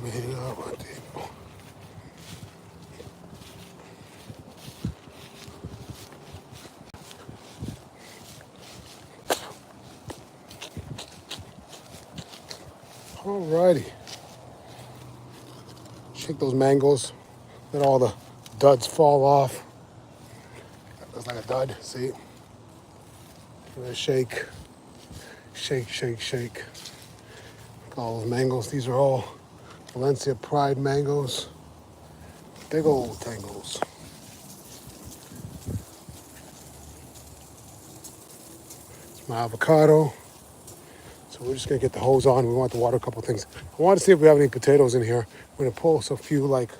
Mira, tipo. Alrighty. Shake those mangoes. Let all the duds fall off. That looks like a dud, see? Give it a shake. Shake, shake, shake. Look at all those mangoes. These are all Valencia Pride mangoes. Big old tangles. It's my avocado. So we're just gonna get the hose on. We want to water a couple things. I want to see if we have any potatoes in here. We're gonna pull a few like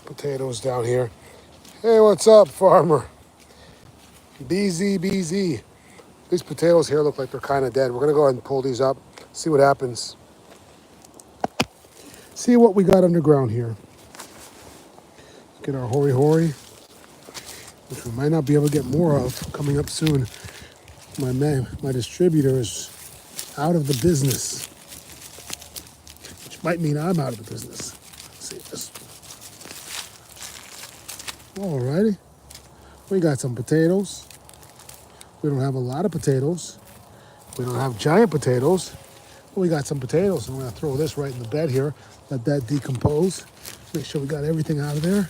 potatoes down here. Hey, what's up, farmer? BZ. These potatoes here look like they're kind of dead. We're gonna go ahead and pull these up, see what happens. See what we got underground here. Get our hori, which we might not be able to get more of coming up soon. My distributor is out of the business, which might mean I'm out of the business. Let's see this. Alrighty, we got some potatoes. We don't have a lot of potatoes. We don't have giant potatoes. But we got some potatoes. I'm gonna throw this right in the bed here. Let that decompose. Make sure we got everything out of there.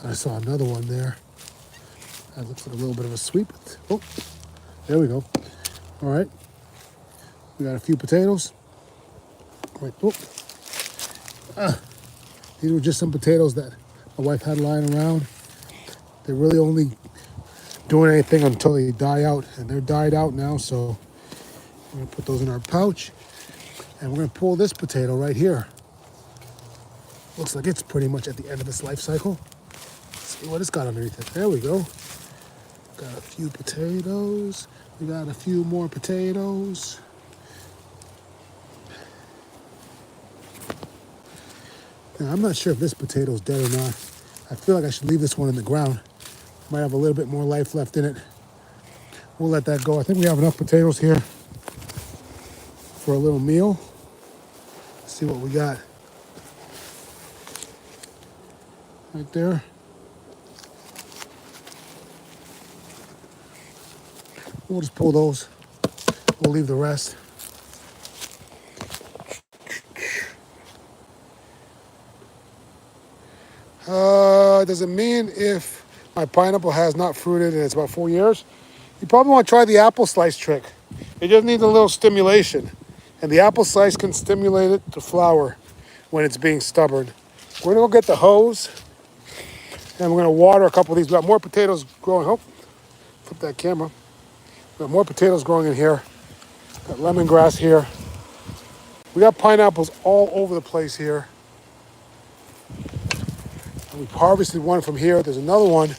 I saw another one there. That looks like a little bit of a sweep. Oh, there we go. All right. We got a few potatoes. Right. Oh. These were just some potatoes that my wife had lying around. They're really only doing anything until they die out, and they're died out now, so we're gonna put those in our pouch, and we're gonna pull this potato right here. Looks like it's pretty much at the end of its life cycle. Let's see what it's got underneath it. There we go. Got a few potatoes. We got a few more potatoes. Now, I'm not sure if this potato's dead or not. I feel like I should leave this one in the ground. Might have a little bit more life left in it. We'll let that go. I think we have enough potatoes here for a little meal. Let's see what we got. Right there. We'll just pull those. We'll leave the rest. Does it mean if my pineapple has not fruited and it's about 4 years? You probably want to try the apple slice trick. It just needs a little stimulation. And the apple slice can stimulate it to flower when it's being stubborn. We're going to go get the hose. And we're going to water a couple of these. We got more potatoes growing. Oh, flip that camera. We got more potatoes growing in here. Got lemongrass here. We got pineapples all over the place here. And we've harvested one from here. There's another one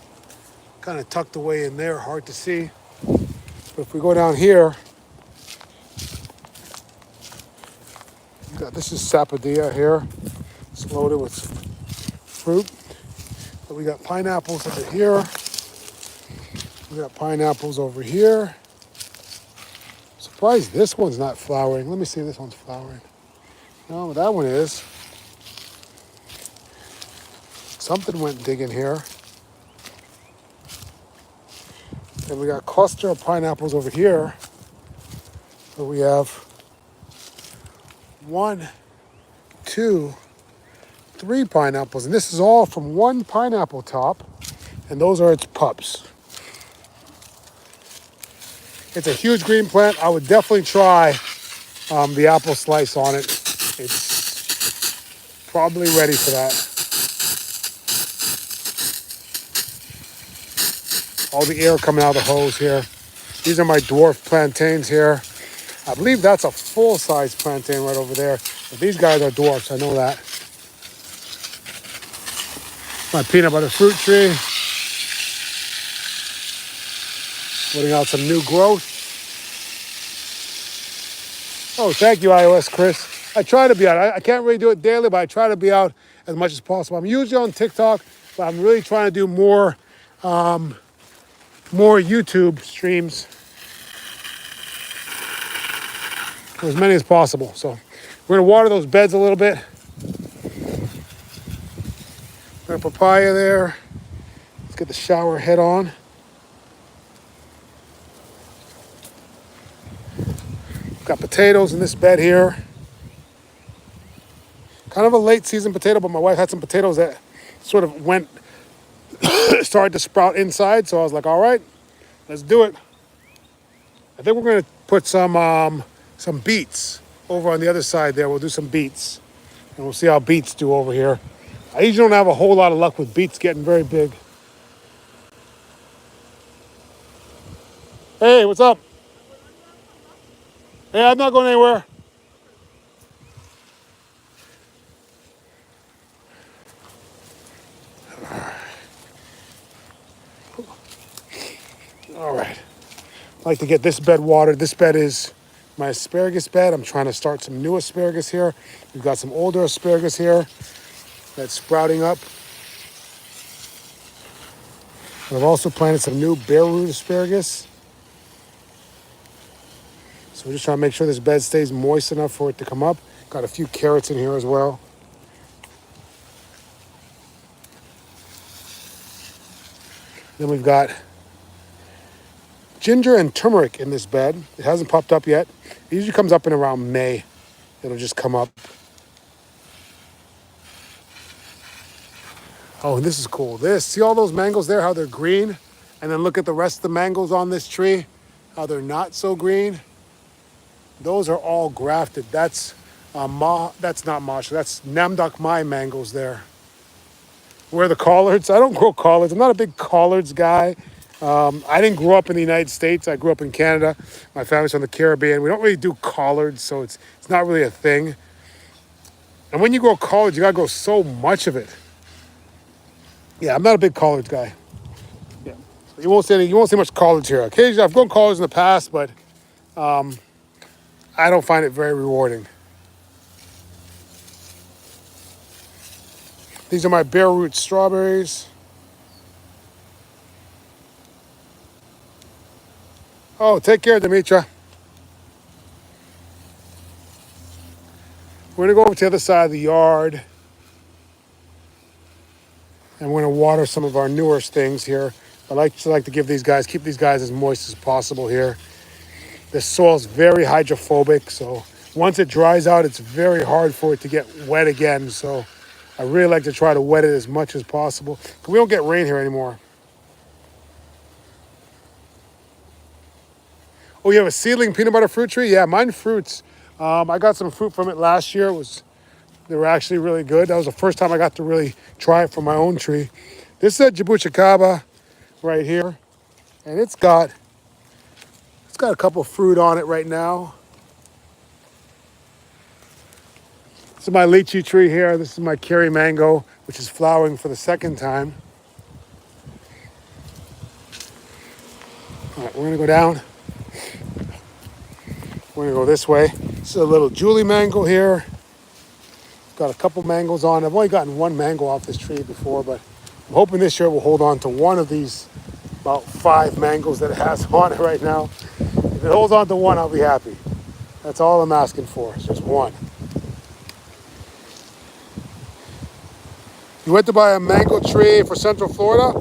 kind of tucked away in there, hard to see. But if we go down here, this is sapodilla here. It's loaded with fruit. But we got pineapples over here. We got pineapples over here. Surprised this one's not flowering. Let me see if this one's flowering. No, that one is. Something went digging here. And we got a cluster of pineapples over here. So we have 1, 2, 3 pineapples. And this is all from one pineapple top. And those are its pups. It's a huge green plant. I would definitely try the apple slice on it. It's probably ready for that. All the air coming out of the hose here. These are my dwarf plantains here. I believe that's a full-size plantain right over there. But these guys are dwarfs, I know that. My peanut butter fruit tree. Putting out some new growth. Oh, thank you, iOS Chris. I try to be out. I can't really do it daily, but I try to be out as much as possible. I'm usually on TikTok, but I'm really trying to do more YouTube streams. as many as possible. So we're gonna water those beds a little bit. Got papaya there. Let's get the shower head on. Got potatoes in this bed here. Kind of a late season potato, but my wife had some potatoes that sort of started to sprout inside. So I was like, all right, let's do it. I think we're gonna put some beets over on the other side there. We'll do some beets and we'll see how beets do over here. I usually don't have a whole lot of luck with beets getting very big. Hey, what's up? Hey, I'm not going anywhere. All right. I like to get this bed watered. This bed is my asparagus bed. I'm trying to start some new asparagus here. We've got some older asparagus here that's sprouting up. And I've also planted some new bare root asparagus. So we're just trying to make sure this bed stays moist enough for it to come up. Got a few carrots in here as well. Then we've got ginger and turmeric in this bed. It hasn't popped up yet. It usually comes up in around May. It'll just come up. Oh, and this is cool. See all those mangoes there, how they're green? And then look at the rest of the mangoes on this tree, how they're not so green. Those are all grafted. That's that's not Masha. That's Namdok Mai mangoes there. Where are the collards? I don't grow collards. I'm not a big collards guy. I didn't grow up in the United States. I grew up in Canada. My family's from the Caribbean. We don't really do collards, so it's not really a thing. And when you grow collards, you gotta grow so much of it. Yeah, I'm not a big collards guy. Yeah, you won't see much collards here. Occasionally, I've grown collards in the past, but I don't find it very rewarding. These are my bare root strawberries. Oh, take care, Demetra. We're gonna go over to the other side of the yard. And we're gonna water some of our newer things here. I like to keep these guys as moist as possible here. The soil's very hydrophobic, so once it dries out, it's very hard for it to get wet again. So I really like to try to wet it as much as possible, because we don't get rain here anymore. Oh, you have a seedling peanut butter fruit tree? Yeah, mine fruits. I got some fruit from it last year. They were actually really good. That was the first time I got to really try it from my own tree. This is a Jabuticaba right here, and it's got a couple of fruit on it right now. This is my lychee tree here. This is my Keri mango, which is flowering for the second time. All right, we're gonna go down. We're gonna go this way. This is a little Julie mango here. Got a couple mangoes on. I've only gotten one mango off this tree before, but I'm hoping this year we'll hold on to one of these about 5 mangoes that it has on it right now. If it holds on to one, I'll be happy. That's all I'm asking for, it's just one. You went to buy a mango tree for Central Florida?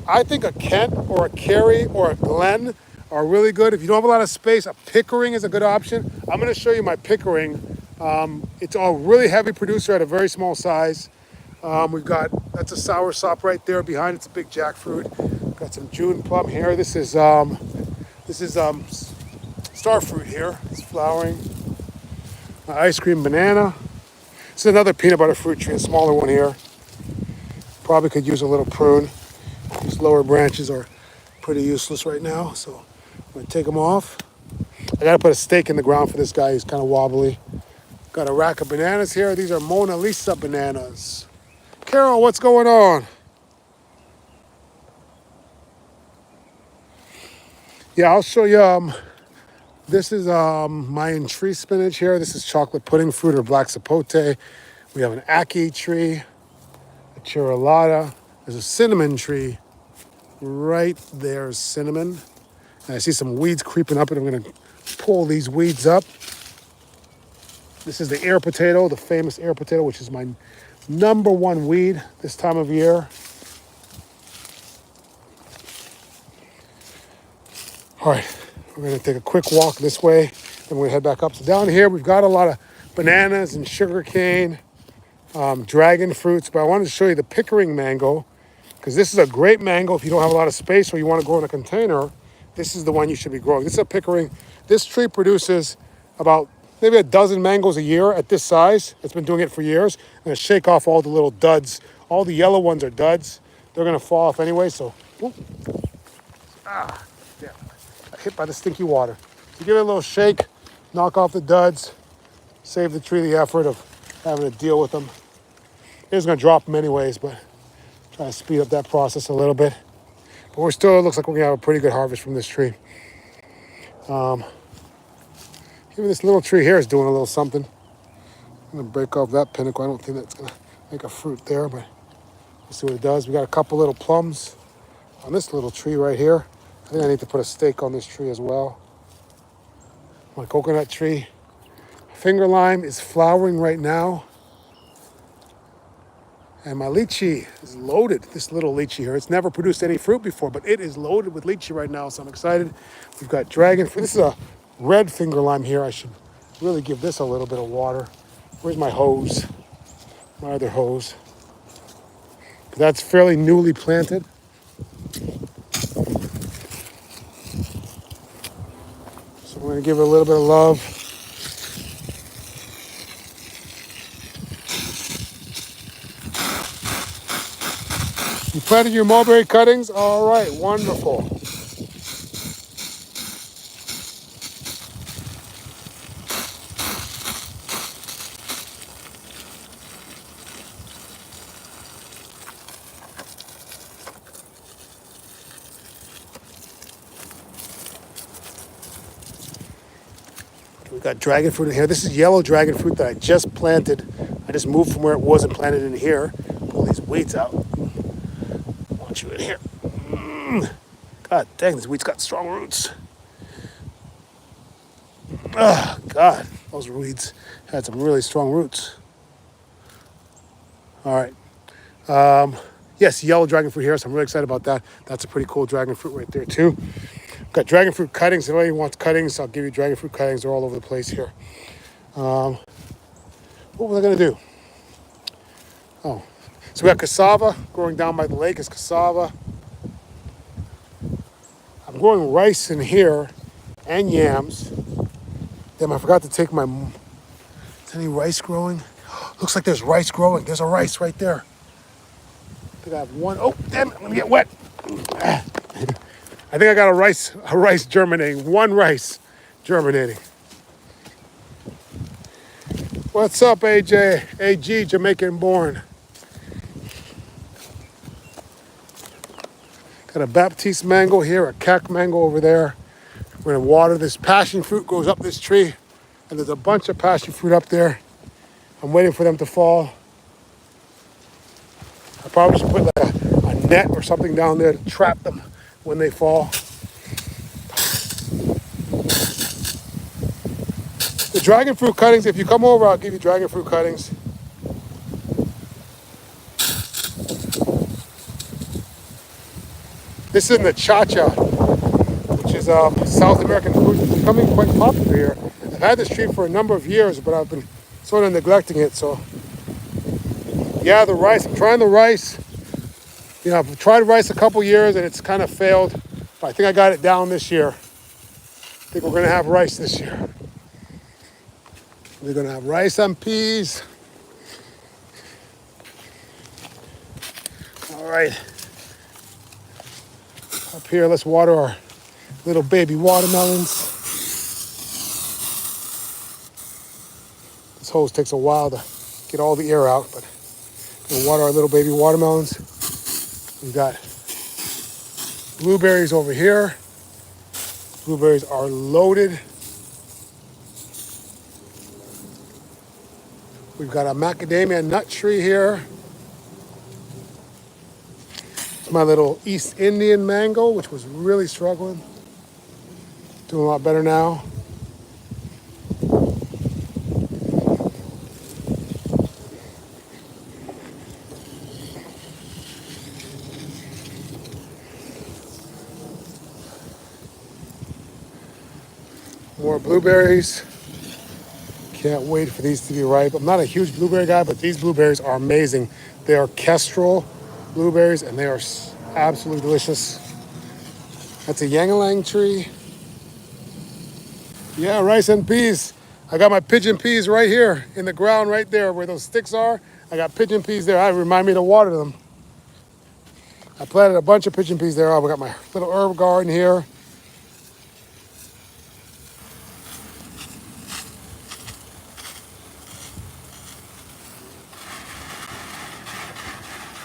I think a Kent or a Keri or a Glen are really good. If you don't have a lot of space, a Pickering is a good option. I'm gonna show you my Pickering. It's a really heavy producer at a very small size. That's a sour sop right there. Behind it's a big jackfruit. Got some June plum here. This is starfruit here. It's flowering. Ice cream banana. This is another peanut butter fruit tree, a smaller one here. Probably could use a little prune. These lower branches are pretty useless right now, so I'm gonna take them off. I gotta put a stake in the ground for this guy. He's kind of wobbly. Got a rack of bananas here. These are Mona Lisa bananas. Carol, what's going on? Yeah, I'll show you. This is Mayan tree spinach here. This is chocolate pudding fruit or black sapote. We have an ackee tree, a chirolata. There's a cinnamon tree right there, cinnamon. And I see some weeds creeping up, and I'm gonna pull these weeds up. This is the air potato, the famous air potato, which is my number one weed this time of year. All right, we're gonna take a quick walk this way, then we're gonna head back up. So down here, we've got a lot of bananas and sugar cane, dragon fruits, but I wanted to show you the Pickering mango, because this is a great mango if you don't have a lot of space or you want to grow in a container. This is the one you should be growing. This is a Pickering. This tree produces about maybe a dozen mangoes a year at this size. It's been doing it for years. I'm going to shake off all the little duds. All the yellow ones are duds. They're going to fall off anyway, so. Whoop. Yeah. Got hit by the stinky water. So give it a little shake, knock off the duds, save the tree the effort of having to deal with them. It's going to drop them anyways, but try to speed up that process a little bit. But it looks like we're going to have a pretty good harvest from this tree. Even this little tree here is doing a little something. I'm going to break off that pinnacle. I don't think that's going to make a fruit there, but we'll see what it does. We got a couple little plums on this little tree right here. I think I need to put a stake on this tree as well. My coconut tree. Finger lime is flowering right now. And my lychee is loaded, this little lychee here. It's never produced any fruit before, but it is loaded with lychee right now, so I'm excited. We've got dragon fruit. This is a red finger lime here. I should really give this a little bit of water. Where's my hose? My other hose. That's fairly newly planted. So we're gonna give it a little bit of love. You planted your mulberry cuttings? All right, wonderful. We've got dragon fruit in here. This is yellow dragon fruit that I just planted. I just moved from where it was and planted in here. Pull these weeds out. I want you in here. God dang, this weed's got strong roots. Oh, God, those weeds had some really strong roots. All right. Yes, yellow dragon fruit here, so I'm really excited about that. That's a pretty cool dragon fruit right there, too. Got dragon fruit cuttings. If anybody wants cuttings, I'll give you dragon fruit cuttings. They're all over the place here. What was I going to do? Oh, so we got cassava growing down by the lake. Is cassava. I'm growing rice in here and yams. Damn, I forgot to take my... Is any rice growing? Looks like there's rice growing. There's a rice right there. I think I have one. Oh, damn it. I'm going to get wet. I think I got a rice germinating. One rice germinating. What's up, AJ? AG, Jamaican born. Got a Baptiste mango here, a cac mango over there. We're gonna water this. Passion fruit grows up this tree, and there's a bunch of passion fruit up there. I'm waiting for them to fall. I probably should put like a net or something down there to trap them when they fall. The dragon fruit cuttings, if you come over, I'll give you dragon fruit cuttings. This is the cha-cha, which is a South American fruit that's becoming quite popular here. I've had this tree for a number of years, but I've been sort of neglecting it, so. Yeah, the rice, I'm trying the rice. You know, I've tried rice a couple years and it's kind of failed, but I think I got it down this year. I think we're gonna have rice this year. We're gonna have rice and peas. All right. Up here, let's water our little baby watermelons. This hose takes a while to get all the air out, but we'll water our little baby watermelons. We've got blueberries over here. Blueberries are loaded. We've got a macadamia nut tree here. It's my little East Indian mango, which was really struggling. Doing a lot better now. More blueberries. Can't wait for these to be ripe. I'm not a huge blueberry guy, but these blueberries are amazing. They are kestrel blueberries, and they are absolutely delicious. That's a ylang tree. Yeah, rice and peas. I got my pigeon peas right here in the ground right there where those sticks are. I got pigeon peas there. I remind me to water them. I planted a bunch of pigeon peas there. I got my little herb garden here.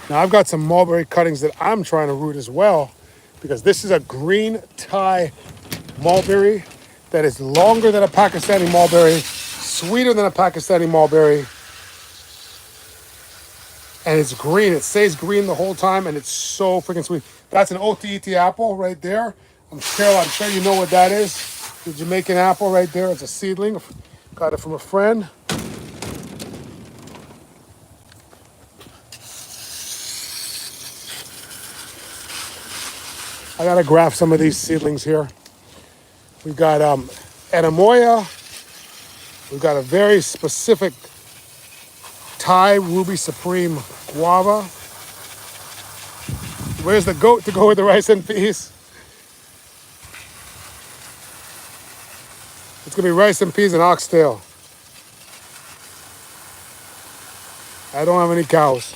Now I've got some mulberry cuttings that I'm trying to root as well because this is a green Thai mulberry that is longer than a Pakistani mulberry, sweeter than a Pakistani mulberry, and it's green. It stays green the whole time, and it's so freaking sweet. That's an OTET apple right there. Carol, I'm sure you know what that is. The Jamaican apple right there. It's a seedling. Got it from a friend. I gotta graft some of these seedlings here. We've got Anamoya. We've got a very specific Thai Ruby Supreme guava. Where's the goat to go with the rice and peas? It's gonna be rice and peas and oxtail. I don't have any cows.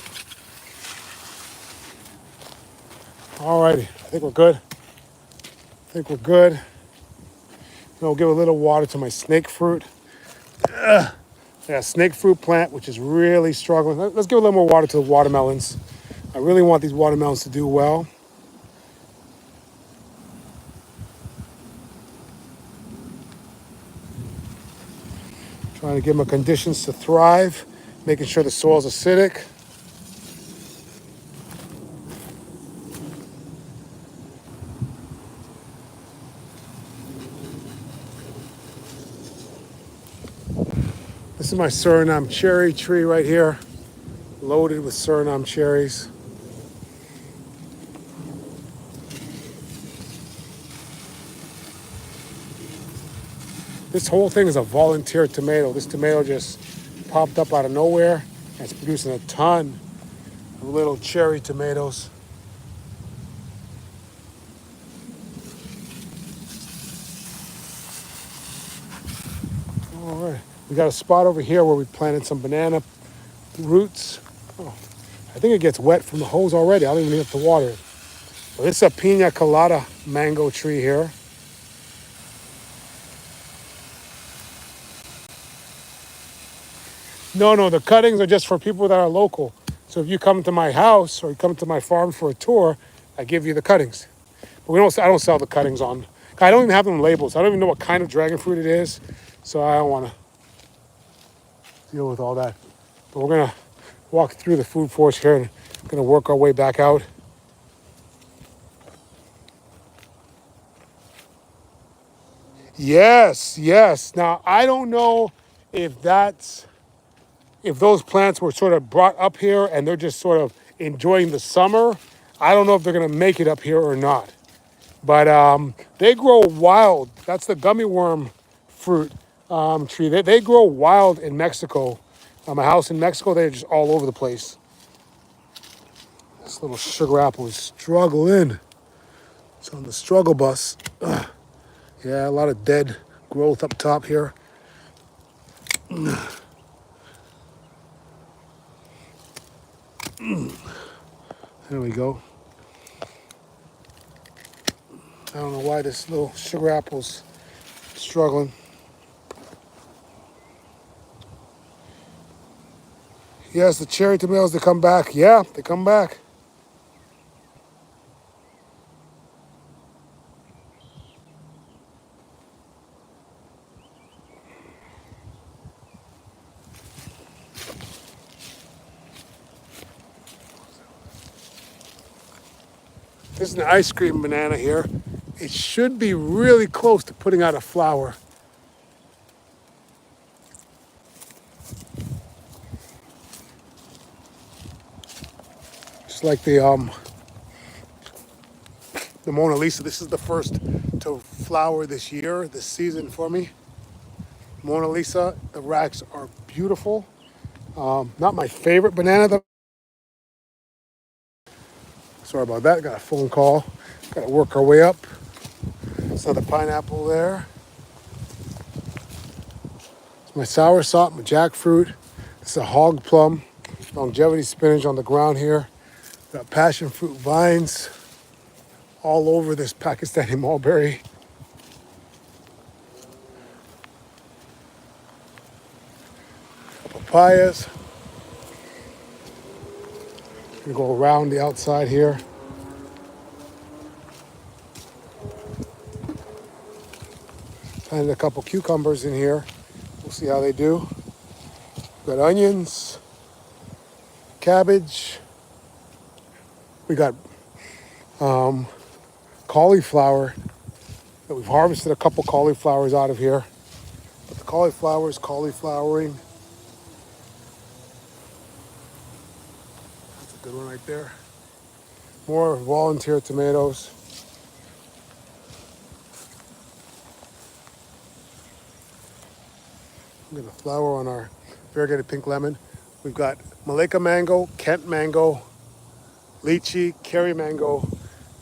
Alrighty, I think we're good. I'll give a little water to my snake fruit. I got a snake fruit plant, which is really struggling. Let's give a little more water to the watermelons. I really want these watermelons to do well. Trying to give them conditions to thrive, making sure the soil's acidic. This is my Suriname cherry tree right here, loaded with Suriname cherries. This whole thing is a volunteer tomato. This tomato just popped up out of nowhere, and it's producing a ton of little cherry tomatoes. All right, we got a spot over here where we planted some banana roots. Oh, I think it gets wet from the hose already. I don't even have to water it. Well, this is a pina colada mango tree here. No, the cuttings are just for people that are local. So if you come to my house or you come to my farm for a tour, I give you the cuttings. But I don't sell the cuttings on. I don't even have them labeled. So I don't even know what kind of dragon fruit it is. So I don't want to deal with all that. But we're going to walk through the food forest here and going to work our way back out. Yes. Now, I don't know if those plants were sort of brought up here and they're just sort of enjoying the summer. I don't know if they're going to make it up here or not. But they grow wild. That's the gummy worm fruit tree. They grow wild in Mexico. My house in Mexico, they're just all over the place. This little sugar apple is struggling. It's on the struggle bus. Ugh. Yeah, a lot of dead growth up top here. There we go. I don't know why this little sugar apple's struggling. Yes, the cherry tomatoes, they come back. Yeah, they come back. This is an ice cream banana here. It should be really close to putting out a flower. Just like the the Mona Lisa. This is the first to flower this year, this season for me. Mona Lisa. The racks are beautiful. Not my favorite banana. Sorry about that. Got a phone call. Got to work our way up. It's another pineapple there. It's my soursop, my jackfruit. It's a hog plum. Longevity spinach on the ground here. Got passion fruit vines all over this Pakistani mulberry. Papayas. Gonna go around the outside here. Planted a couple cucumbers in here. We'll see how they do. Got onions, cabbage. We got cauliflower that we've harvested a couple cauliflowers out of here. But the cauliflower is cauliflowering. That's a good one right there. More volunteer tomatoes. I'm gonna flower on our variegated pink lemon. We've got Malacca mango, Kent mango, lychee, Kerry mango,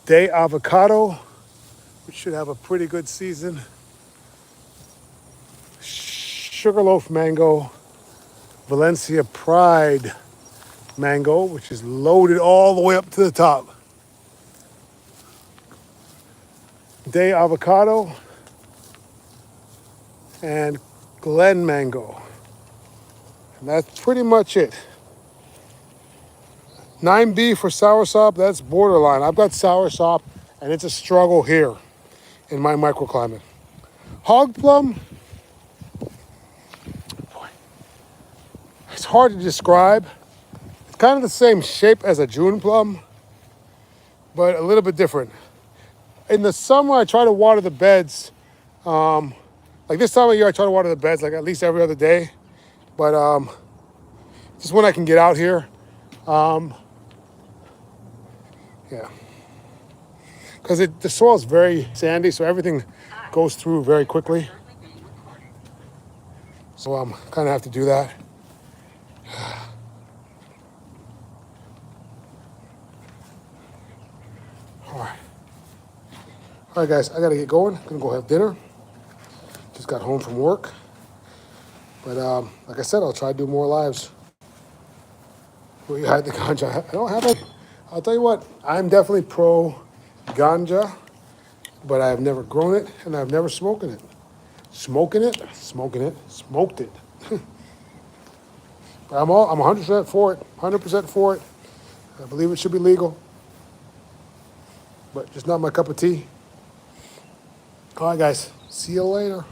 day avocado, which should have a pretty good season. Sugarloaf mango, Valencia Pride mango, which is loaded all the way up to the top. Day avocado and Glen mango. And that's pretty much it. 9B for soursop, that's borderline. I've got soursop and it's a struggle here in my microclimate. Hog plum, boy, it's hard to describe. It's kind of the same shape as a June plum, but a little bit different. In the summer, I try to water the beds. Like this time of year, I try to water the beds like at least every other day. But just when I can get out here. Yeah. Because the soil is very sandy, so everything goes through very quickly. So I'm kind of have to do that. All right. All right, guys, I got to get going. I'm going to go have dinner. Just got home from work. But like I said, I'll try to do more lives. We had the ganja. I don't have it. I'll tell you what, I'm definitely pro ganja, but I've never grown it and I've never smoked it. Smoked it. But I'm 100% for it. 100% for it. I believe it should be legal, but just not my cup of tea. All right, guys. See you later.